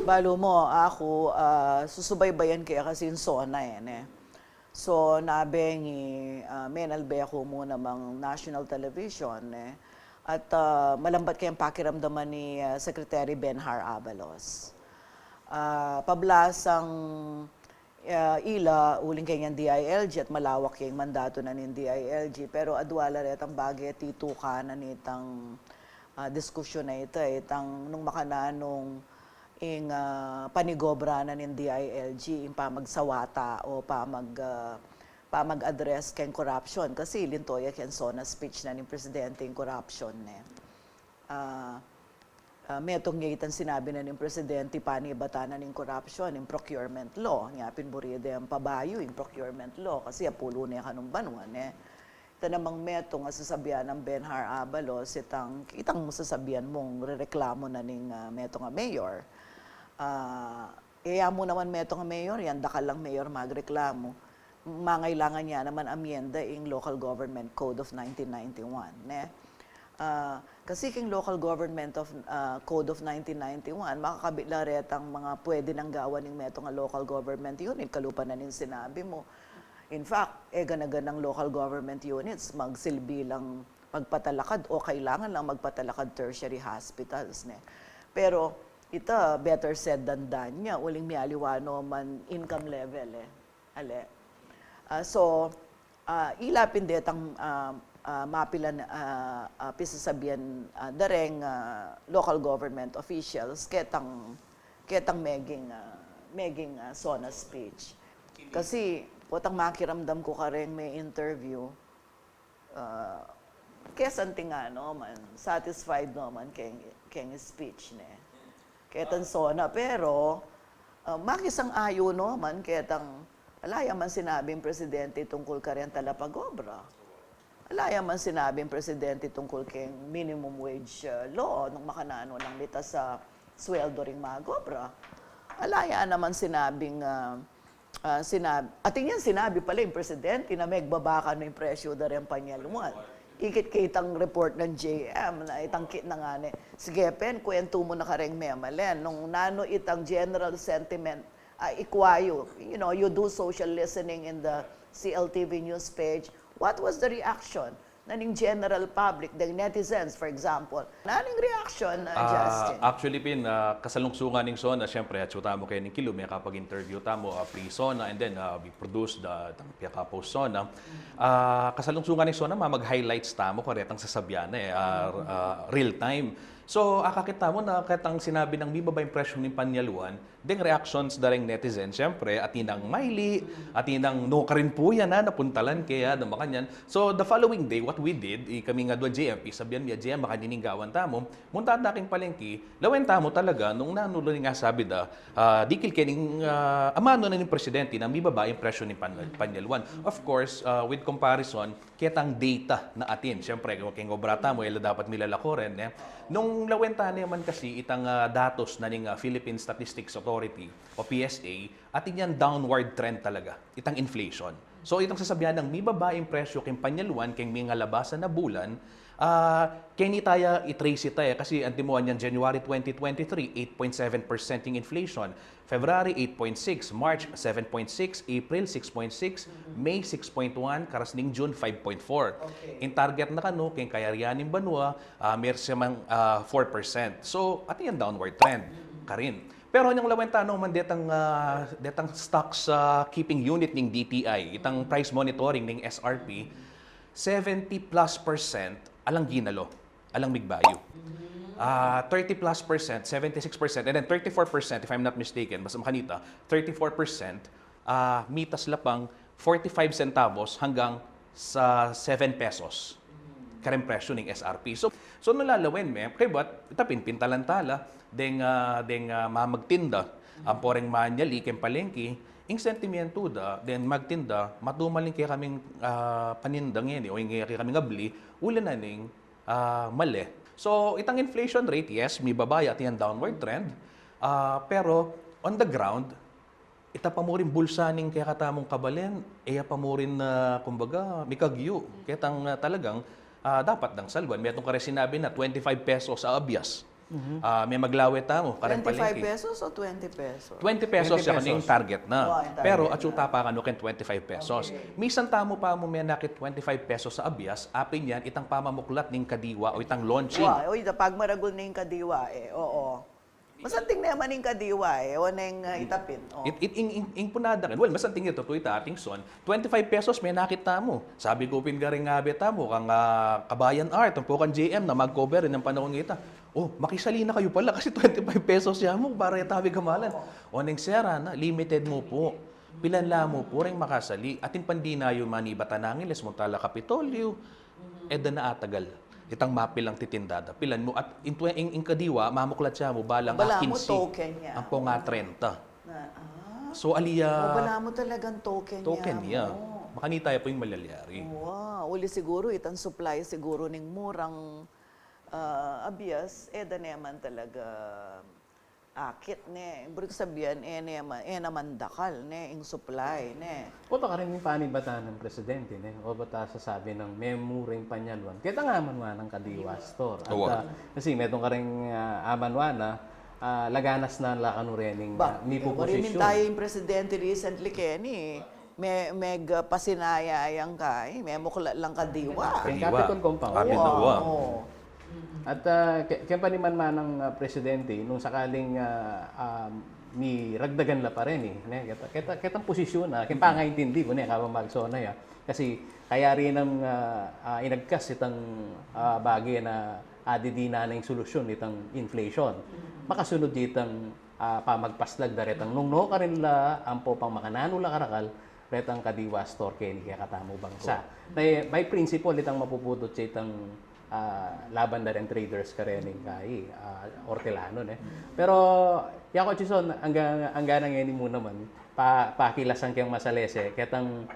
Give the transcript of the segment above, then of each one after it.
Balo mo, ako, susubaybayan kaya kasi yung SONA eh. So, nabengi, menalbe ako muna mang national television eh. At malambat kayang pakiramdaman ni Secretary Benhar Abalos. Pablasang ila, uling kayang DILG at malawak kayang mandato na ng DILG. Pero adwala rin ang bagay tituka na nitang diskusyon na ito. Itang nung makananong panigobra na ng DILG, yung pamagsawata o pamag-address kayong corruption. Kasi lintoya kayang SONA speech na ng presidente yung corruption. Metong ngayon sinabi na ng presidente panibata na ng corruption, yung procurement law. Nga pinburida yung pabayo, yung procurement law. Kasi apulo na yung kanumbanuan. Ito namang metong sasabihan ng Benhar Abalos, itang sasabihan mong rereklamo na ng metong mayor. Kaya mo naman metong mayor, yan dakal lang mayor magreklamo. Mangailangan niya naman amyenda yung Local Government Code of 1991. Kasi king Local Government Code of 1991, makakabila ret ang mga pwede nang gawa ng metong local government unit, kalupa na nin sinabi mo. In fact, ganaganang local government units, magsilbi lang magpatalakad o kailangan lang magpatalakad tertiary hospitals. Pero ito, better said than done niya. Uling mialiwano man income level. Ilapin det ang mapilan pisasabihan dareng local government officials ketang meging SONA speech. Kasi potang makiramdam ko kareng may interview kesanti nga man satisfied naman keng speech ketang SONA pero makisang ayo naman ketang alaya man sinabing presidente tungkol karyan talapagobra. Alaya man sinabing presidente tungkol keng minimum wage law nung makanano ng lita sa sweldo ring magobra. Alaya naman sinabing ating yan sinabi pala yung presidente na magbabaka na yung presyo da rin panyaluan. Ikit-kitang report ng JM na itangkit na nga sige pen, kwento mo na kareng memalen. Nung nano itang general sentiment, ikwayo, you do social listening in the CLTV news page. What was the reaction naning general public, the netizens, for example? Naning reaction, Justin? Actually, kasalungsungan ng SONA, siyempre, at suta mo kayo ng kilo, may kapag-interview tamo, pre-SONA, and then we produce the post-SONA. Kasalungsungan ng SONA, mag-highlights tamo, karetang sasabihan real-time. So, akakita mo na katang sinabi ng bibaba impression ng Panyaluan, ding reactions daring netizen, siyempre, atinang maili, atinang no ka rin po yan napuntalan kaya, makanyan. So, the following day, what we did, kami nga doon JMP, sabihan niya, JM, makaniningawan tamo, munta at naking palengki, lawen tamo talaga, nung nanulo nga sabi dikil kening amano na ng presidente ng bibaba impression ng Panyaluan. Of course, with comparison, ketang data na atin. Siyempre, kung obrata mo, dapat milalako rin. Nung lawenta naman kasi itang datos na ng Philippine Statistics Authority o PSA, atin yan downward trend talaga, itang inflation. So itang sasabihan ng may babaeng presyo keng Panyaluan, keng mga labasan na bulan, kaya tayo i-trace ito kasi antimuan yan January 2023, 8.7% yung inflation. February 8.6, March 7.6, April 6.6, May 6.1, karasning June 5.4. In target na kano, kaya kayarianin banwa, meron siyang 4%. So, atin yung downward trend karin. Pero yung lawenta no man detang stocks keeping unit ng DTI, itang price monitoring ng SRP, 70+% alang ginalo, alang migbayo. 30+%, 76%, and then 34%, if I'm not mistaken, basta makanita, 34%, mitas lapang 45 centavos hanggang sa 7 pesos. Kareng presyo ng SRP. So nalalawin, kay ba't itapin, pintalantala, deng mamagtinda, ang poreng manyali, kem palengki, ing sentimiento then magtinda, matumaling kaya kaming panindang yan, o kaya kaming abli, ulan na ning mali. So, itang inflation rate, yes, may babaya at yan downward trend. Pero, on the ground, ita pa mo rin bulsaning kaya katamong kabalen, pa mo rin, kumbaga, may kagyo. Kaya talagang, dapat ng salwan. May itong kare sinabi na 25 pesos sa abyas. May maglawet mo, karang 25 palengke. pesos o 20 pesos? 20 pesos 20 siya pesos. yung target na. Oh, yung target Pero na. atsuta pa kano ken 25 pesos. Misan tamo pa mo may nakit 25 pesos sa abyas, apin yan itang pamamuklat ning kadiwa o itang launching. Uy, pag maragol na yung kadiwa oo. Masanting naman yung kadiwa o nang itapin. Oh. Ing punada kan. Well, masanting ito to ita ating son. 25 pesos may nakita mo. Sabi ko pin garing nga beta mo kang Kabayan Art, ang pukan JM na mag-cover ng panahon ngita. Oh, makisali na kayo pala kasi 25 pesos ya mo para itabi kamalan. O ning sera na limited mo po. Pilan la mo po ring makasali. Atin pandinayo manibata nangin les Montala Kapitolyo. Eda na atagal. Itang mapilang titindada. Pilan mo at in kadiwa mamuklat siya mo balang Bala mo 15. token niya. Ang po nga 30. Na, So aliya bala mo talagang token niya. mo. Makanita po yung malalyari. Wow, uli siguro itang supply siguro ning murang abias naman talaga akit ne. Ibig sabihan naman dakal ne ing supply ne. O ka rin yung panibata ng presidente, ne? O bata sasabi ng may muring panyaluan. Kita nga amanwa ng Kadiwa Store. At, Oo. kasi metong ka rin amanwa na laganas na lakano rin ni Marimin posisyon. tayo yung presidente recently Kenny. May pasinaya yang kay, may mukla lang kadiwa. Yung Capitol Compound. Capitol. Oo. At kaya pa naman ng presidente, nung sakaling ni ragdagan la pa rin Kitang posisyon kaya pangaintindi ko kaya magsona ya. Kasi kaya rin ang inagkas itang bagay na adidina na yung solusyon itang inflation. Makasunod ditang pamagpaslag da retang nung no ka rin la ampo pang makanano la karakal retang Kadiwa Store kaya katamo bangsa. By principle itang mapupudot sa itang laban na rin traders ka rin kay Hortelano. Pero yako chison ang ganang yan mo naman pakilasan kayang masalese ketang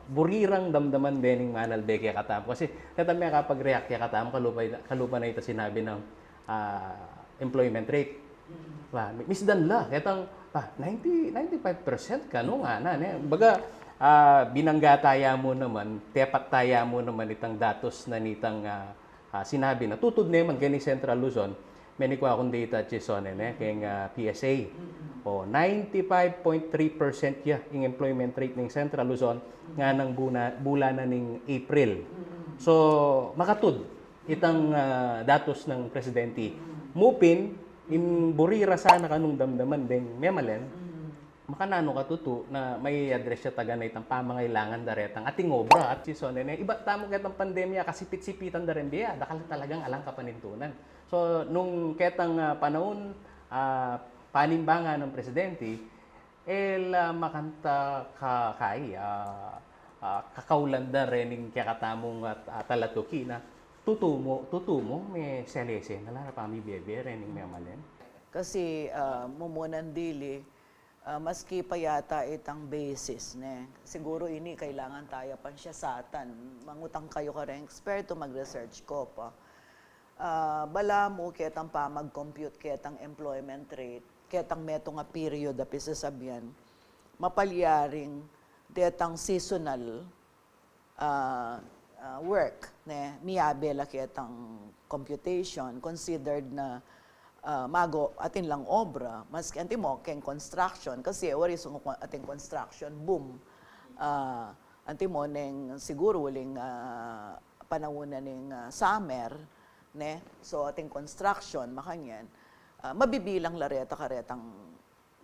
burirang damdaman bening manalbe kaya katamo kasi ketang may kapag-react kaya katamo kalupa na ito sinabi ng employment rate. Misdan la ketang 95% kano nga na baga binangga taya mo naman, tepat taya mo naman itang datos na nitang sinabi na tutud naman kay Central Luzon, may nikwa akong data chison kay PSA. O 95.3% ya yung employment rate ng Central Luzon nga ng bulanan ng April. So makatud itang datos ng presidente. Mupin in burira sana kanung damdaman ding memalen makanano katuto na may address siya taga na itang pamangailangan daretang ating obra at sison iba tamo ketang pandemya kasi sipitan da rin biya dakal talagang alang kapanintunan. So nung ketang panahon panimbangan ng presidente makanta kakaulan da rin kaya katamong talatuki na tutumo may selese nalara pa mi bebe rin may malen. Kasi mumunan dili maski pa yata itang basis ne. Siguro ini kailangan tayo pan siya satan. Mangutang kayo ka rin eksperto mag-research ko pa. Bala mo ketang pa mag-compute ketang employment rate, ketang meto nga period api sasabihan. Mapalyaring detang seasonal work ne miyabela ketang computation considered na mago atin lang obra maski anti mo ken construction kasi wari sung ating construction boom anti mo neng siguro uling panahon ning summer ne so ating construction makanyan mabibilang lareta karetang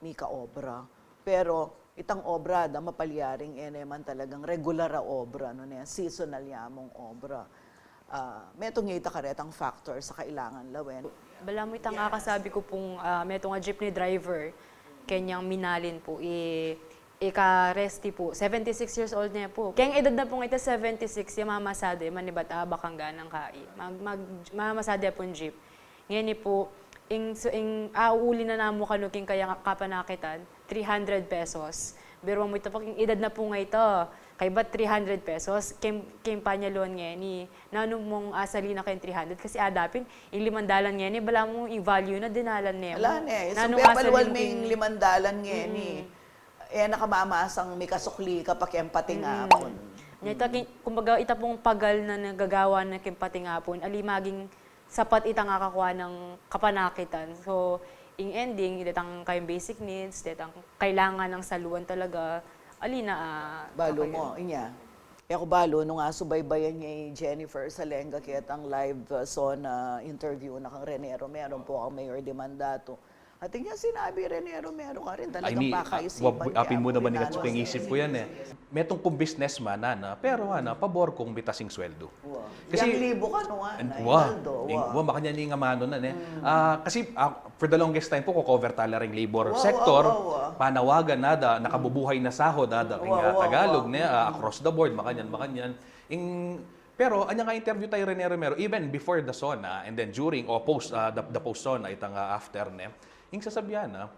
mika obra pero itang obra da mapalyaring man talagang regular a obra no ne seasonal yamong obra metong ita karetang factor sa kailangan lawen. Bala mo itang kasabi ko pong meto nga jeepney driver, kanyang minalin po, ika-resti po, 76 years old niya po. Kaya edad na pong ito 76, yung mamasade, manibat bakang ganang kai. Mamasade pong jeep. Ngayon po, auuli na namo kanuking kaya kapanakitan, 300 pesos. Pero mo ito pong edad na po nga ito, kay ba't 300 pesos, kim panyalon nga ni, nanong mong asali na kayong 300, kasi adapin, yung 500 nga ni, bala mo yung value na dinalan niya mo. Wala ne, so pepalwal may 500 nga ni, nakamamasang may kasukli ka pa kempating apon. Kumbaga, ita pong pagal na nagagawa na kimpating apon, ali maging sapat itang kakakuha ng kapanakitan. So, in ending, itang kayong basic needs, itang kailangan ng saluan talaga, alina, Balo okay. mo, inya. E ako balo, nung subaybayan niya ni Jennifer Salenga kitang live SONA interview na kang Rene Romero po ang Mayor de Mandato. At niya sinabi, Rene Romero ka rin, talagang pakaisipan niya. apin mo naman ni Pinano Katsuking siya. isip ko yan eh. Metong kung businessman na, pero pabor kong bitasing sweldo. Wow. Kasi- Yang libo ka nung Wa, Inaldo. makanya ni nga mano na ne. Kasi for the longest time po ko cover tala ring labor Wow, sector, wow, wow. panawagan nada, nakabubuhay na sahod nada king Wow, wow, Tagalog wow. ne across the board makanyan. Pero anya nga interview tayo Rene Romero even before the SONA and then during or post the post SONA itang after ne. Ing sasabihan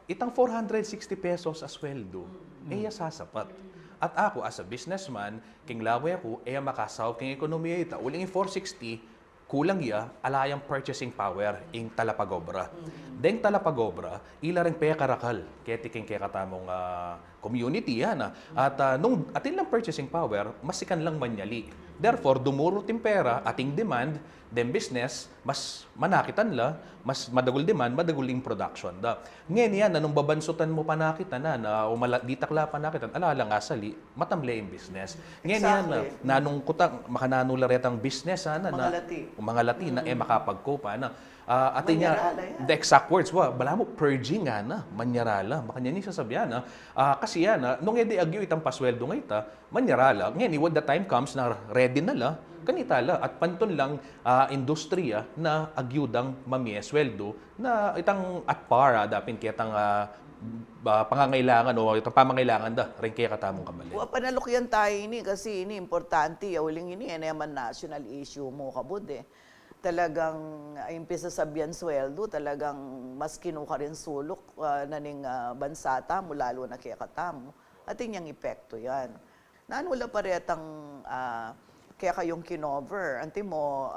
itang 460 pesos as sweldo, sasapat. At ako as a businessman, king lawe ako, makasaw king ekonomiya ita. Uling 460, kulang alayang purchasing power ing talapagobra. Deng talapagobra, ila ring karakal, kaya tiking kaya katamong community yan. At nung atin lang purchasing power, masikan lang manyali. Therefore, dumuro ting pera, ating demand, then business, mas manakitan la, mas madagol demand, madagol ing production da. Ngayon yan, nung babansutan mo panakitan di takla panakitan, alala nga sali, matamle yung business. Ngayon yan, Exactly. nanong kutang, makananularetang business, mga lati na makapagkopa na. Atin niya, Manyarala yan. the exact words, bala mo, purging manyarala. Makanya ni sasabihan kasi yan, nung edi agyo itang pasweldo nga ita, manyarala. Ngayon, when the time comes na ready na la, kanitala at panton lang industriya na agyudang sweldo na itang at para dapin kitang pangangailangan o itong pamangailangan da rin kaya katamong kabali. Wa panalok yan tayo ini kasi ini importante uling ini naman national issue mo kabud talagang impisa sabihan sweldo talagang mas kinuha rin sulok naning bansa mo lalo na kaya katamo at inyang epekto yan. Nanula pa retang kaya kayong kinover anti mo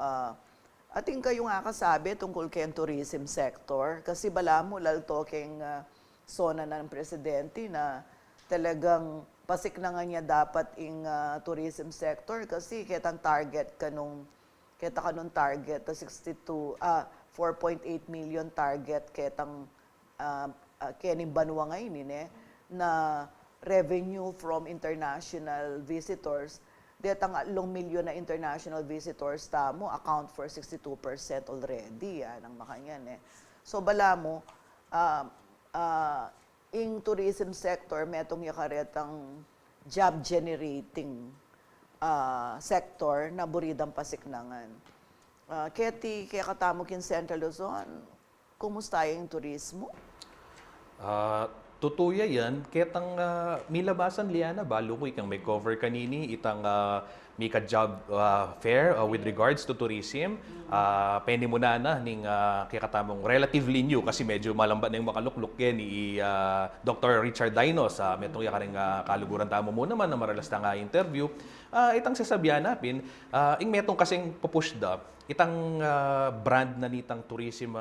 ating kayo nga kasabi tungkol kay tourism sector kasi bala mo lalto keng SONA ng presidente na talagang pasik na nga niya dapat ing tourism sector kasi kitang target kanung target ta 4.8 million target kitang kening banwa ngayon na revenue from international visitors detang 8 milyon na international visitors tamo account for 62% already ang makanyan so bala mo ing tourism sector metong yakaretang job generating sector na buridang pasiknangan. Kaya katamo kin Central Luzon, kumusta yung turismo? Tutuya yan, ketang milabasan liana, balo ko ikang may cover kanini, itang may ka-job fair with regards to tourism. Pwede mo na ning kikatamong relatively new kasi medyo malamba na yung makalukluk yan ni Dr. Richard Dinos. Metong yakaring kaluguran tamo mo naman na maralas na nga interview. Itang sasabihan natin, ing metong kasing pupush da, itang brand na nitang tourism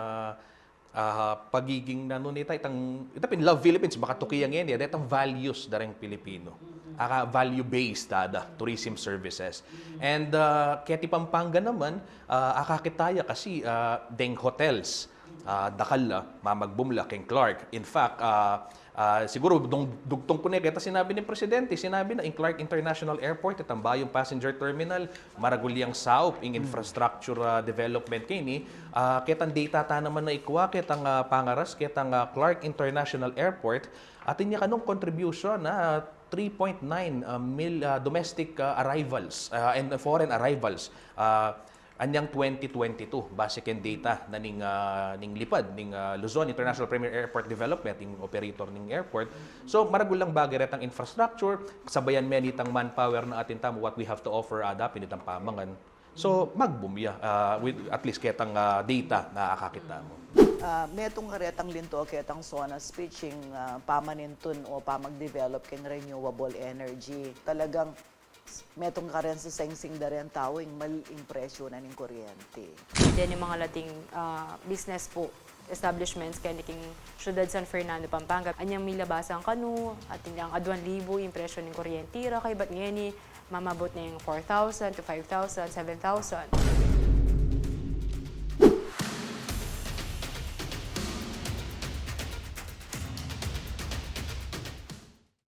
pagiging nanunita itang Love Philippines makatukiyan yan itang values dareng Pilipino value-based tourism services and kaya ti Pampanga naman akakitaya kasi deng hotels dakal mamagbumla king Clark in fact siguro dugtong ko kita sinabi ni Presidente, sinabi na in Clark International Airport, itang bayong passenger terminal, maragulyang SAUP, in infrastructure development kini, kitang data ta naman na ikuha, kitang pangaras, kitang Clark International Airport, at inya kanong contribution na 3.9 domestic arrivals and foreign arrivals. Anyang 2022 basic and data na ning lipad ning Luzon International Premier Airport Development ning operator ning airport. So maragulang bagay retang infrastructure sabayan men itang manpower na atin tamo what we have to offer dapin itang pamangan. So magbumya with at least ketang data na akakita mo. Metong karetang linto ketang SONA speeching pamanintun o pamag-develop king renewable energy. Talagang metong karen sa sengsing daren tawing maling presyo na ning kuryente. Then yung mga lating business po, establishments kaya king Ciudad San Fernando, Pampanga. Anyang milabasang kanu at yung adwan libo yung presyo ng kuryentira kay ba't ngayon mamabot na yung 4,000 to 5,000, 7,000.